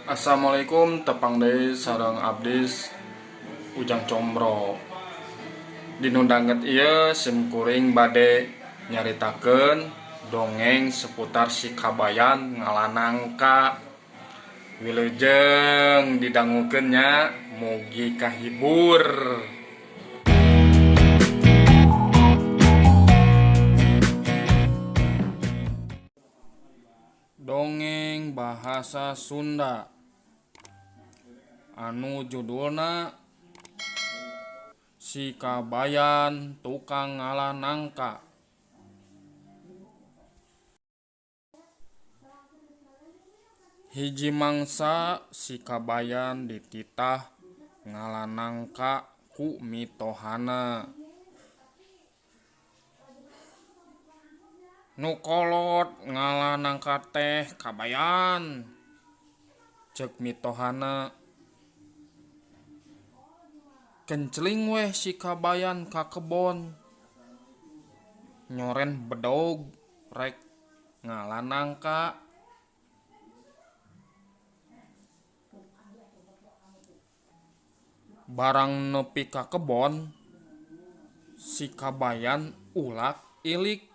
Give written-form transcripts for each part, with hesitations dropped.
Assalamualaikum, tepang deui sareng Abdis Ujang Combro. Dinu danget ieu sim kuring bade nyaritakeun dongeng seputar si Kabayan Ngalanangka. Wilujeng didangukeun nya, mugi kahibur. Dongeng bahasa Sunda anu judulna Si Kabayan Tukang Ngalanangka. Hiji mangsa si Kabayan dititah ngalanangka ku mitohana. Nu kolot ngalanangka teh Kabayan, ceuk mitohana. Kencling weh si Kabayan ka kebon, nyoren bedog rek ngalanangka. Barang nepi ka kebon, si Kabayan ulak ilik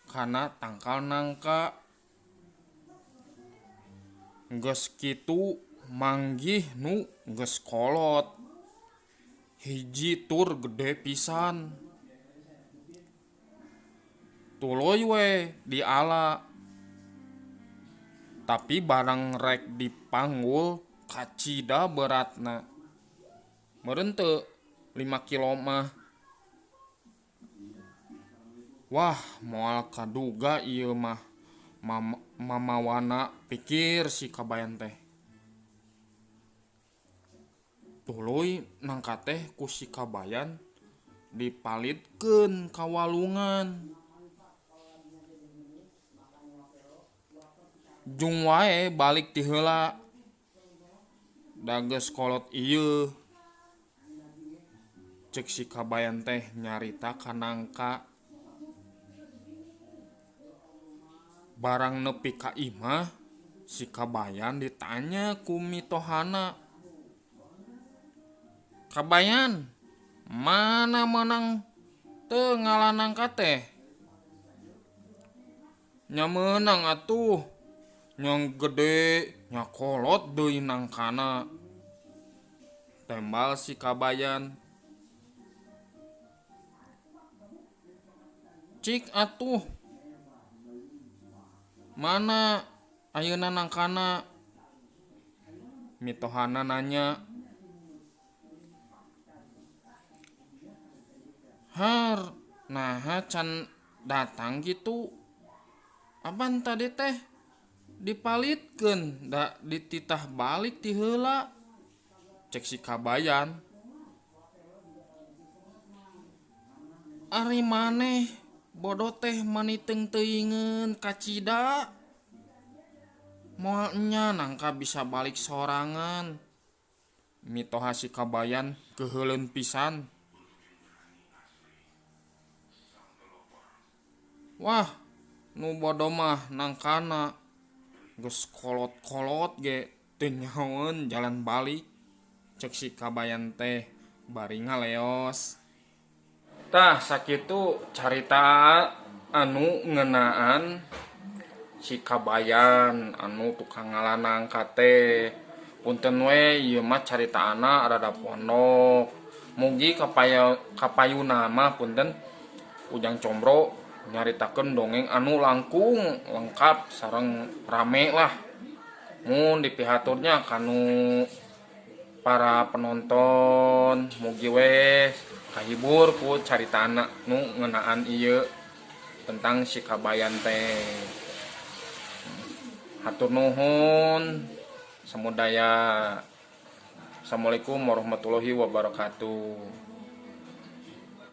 kana tangkal nangka. Geus kitu manggih nu geus kolot, hiji tur gede pisan. Tuluy we diala, tapi barang rek dipanggul kacida beratna. Meureun teu 5 kilo mah. Wah, moal kaduga ieu mah mamawana, pikir si Kabayan teh. Tuluy nangka teh ku si Kabayan dipalitkeun ka walungan. Jung wae balik ti heula, da geus kolot ieu, ceuk si Kabayan teh nyarita ka nangka. Barang nepi ka imah, si Kabayan ditanya ku mitohana, "Kabayan, mana menang teu ngalanangka teh?" "Nya meunang atuh, nyong gede nya kolot deui nangkana," tembal si Kabayan. "Cik atuh, mana ayeuna nangkana?" mitohana nanya. "Har, naha can datang gitu? Aban tadi teh dipalitkeun da dititah balik ti heula," cek si Kabayan. "Ari maneh bodoh teh maniteng teuingeun kacida? Moal enya nangka bisa balik sorangan," mitoha si Kabayan keheuleun pisan. "Wah, nu bodoh mah nangkana geus kolot-kolot ge teu nyahoeun jalan balik," cek si Kabayan teh bari ngaleos. Tah sakitu carita anu ngeunaan si Kabayan anu tukang ngalanangka teh. Punten we ieu mah caritaana rada pondok. Mugi kapayuna mah punten Ujang Combro nyaritakeun dongeng anu langkung lengkap sareng rame lah. Mun dipihaturnya kanu para penonton, mugi we kahibur ku caritaana nu ngeunaan ieu tentang si Kabayan teh. Hatur nuhun samudaya. Assalamualaikum warahmatullahi wabarakatuh.